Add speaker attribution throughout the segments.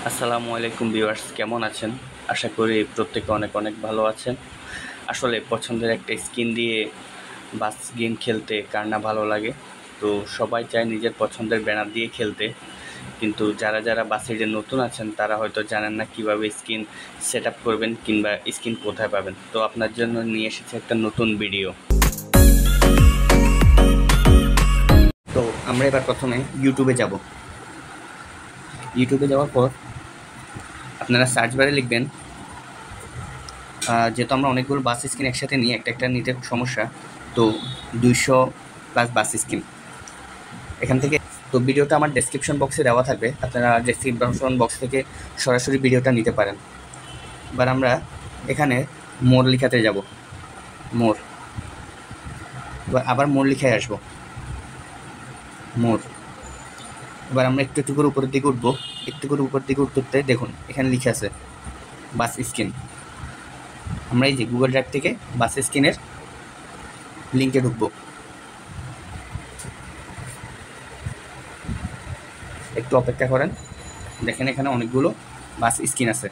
Speaker 1: আসসালামু আলাইকুম ভিউয়ার্স, কেমন আছেন? আশা করি প্রত্যেকে অনেক অনেক ভালো আছেন। আসলে পছন্দের একটা স্কিন দিয়ে বাস গেম খেলতে কার না ভালো লাগে। তো সবাই চায় নিজের পছন্দের ব্যানার দিয়ে খেলতে, কিন্তু যারা যারা বাসে নতুন আছেন তারা হয়তো জানেন না কিভাবে স্কিন সেট আপ করবেন কিংবা স্কিন কোথায় পাবেন। তো আপনার জন্য নিয়ে এসেছে একটা নতুন ভিডিও। তো আমরা এবার প্রথমে ইউটিউবে যাব। ইউটিউবে যাওয়ার পর আপনারা সার্চ বারে লিখবেন, যেহেতু আমরা অনেকগুলো বাস স্কিন একসাথে নিয়ে একটা নিতে সমস্যা, তো 200+ বাস স্কিন এখান থেকে। তো ভিডিওটা আমার ডেসক্রিপশন বক্সে দেওয়া থাকবে, আপনারা ডেসক্রিপশন বক্স থেকে সরাসরি ভিডিওটা নিতে পারেন। এবার আমরা এখানে মোর লিখাতে যাব, মোর, এবার আবার মোর লিখে আসবো, মোর। এবার আমরা একটু একটু করে উপরের দিকে উঠবো, একটু করে উপর দিকে উঠতে দেখুন এখানে লিখে আছে বাস স্কিন। আমরা এই যে গুগল ড্রাইভ থেকে বাস স্কিনের লিঙ্কে ঢুকবো। একটু অপেক্ষা করেন, দেখেন এখানে অনেকগুলো বাস স্কিন আছে।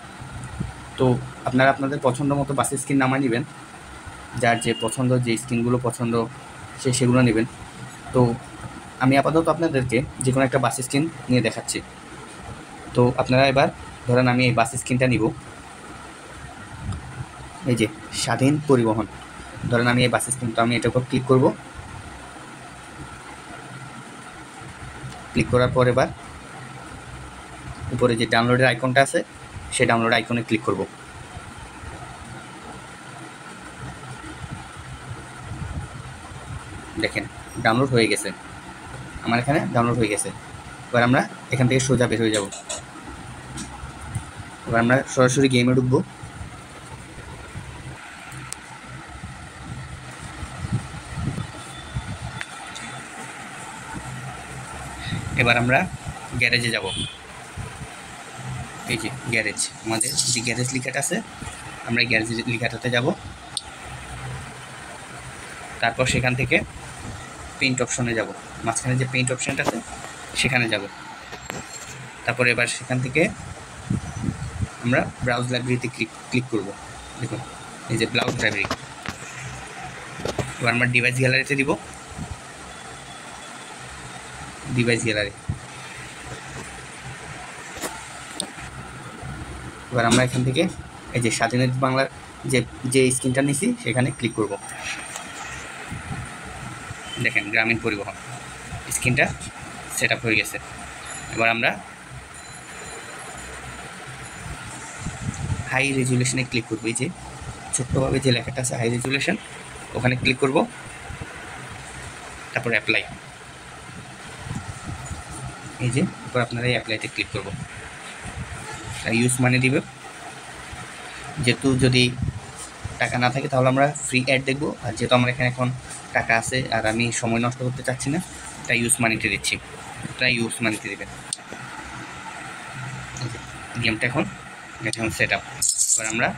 Speaker 1: তো আপনারা আপনাদের পছন্দ মতো বাস স্কিন নামায় নেবেন, যার যে পছন্দ, যে স্কিনগুলো পছন্দ সেগুলো নেবেন। তো আমি আপাতত আপনাদেরকে যে কোনো একটা বাস স্কিন নিয়ে দেখাচ্ছি। তো আপনারা এবার ধরেন আমি এই বাস স্কিনটা নিব, এই যে স্বাধীন পরিবহন। ধরেন আমি এই বাস স্কিনটা আমি এটার উপর ক্লিক করব। ক্লিক করার পর এবার উপরে যে ডাউনলোডের আইকনটা আছে সেই ডাউনলোড আইকনে ক্লিক করব। দেখেন ডাউনলোড হয়ে গেছে, আমার এখানে ডাউনলোড হয়ে গেছে। এবার আমরা এখান থেকে সোজা বের হয়ে যাব। এবার আমরা সরাসরি গেমে ঢুকবো। এবার আমরা গ্যারেজে যাব। এই যে গ্যারেজ, আমাদের যে গ্যারেজ লেখাটা আছে আমরা এই গ্যারেজ লেখাটাতে যাব। তারপর সেখান থেকে পেইন্ট অপশনে যাব, মাঝখানে যে পেইন্ট অপশনটা আছে সেখানে যাব। তারপর এবার সেখান থেকে আমরা ব্রাউজ লাইব্রেরিতে ক্লিক করব। দেখুন এই যে ব্রাউজ লাইব্রেরি। এবার আমরা ডিভাইস গ্যালারিতে দিব, ডিভাইস গ্যালারি। এবার আমরা এখান থেকে এই যে স্বাধীনতা বাংলার যে স্ক্রিনটা নিছি সেখানে ক্লিক করব। দেখেন গ্রামীণ পরিবহন স্ক্রিনটা সেট আপ হয়ে গেছে। এবার আমরা হাই রেজুলেশনে ক্লিক করব। এই যে ছোট্টভাবে যে লেখাটা আছে হাই রেজুলেশন, ওখানে ক্লিক করব। তারপর অ্যাপ্লাই, এই যে এরপর আপনারা এই অ্যাপ্লাইতে ক্লিক করব। ইউজ মানি দিবে, যেহেতু যদি টাকা না থাকে তাহলে আমরা ফ্রি অ্যাড দেখব, আর যেহেতু আমার এখানে এখন টাকা আছে আর আমি সময় নষ্ট করতে চাচ্ছি না তাই ইউজ মানিতে দিচ্ছি, তাই ইউজ মানিতে দেবেন। গেমটা এখন সেট আপ। এবার আমরা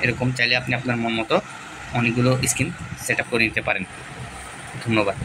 Speaker 1: এরকম চাইলে আপনি আপনার মন মতো অনেকগুলো স্কিন সেট আপ করে নিতে পারেন। ধন্যবাদ।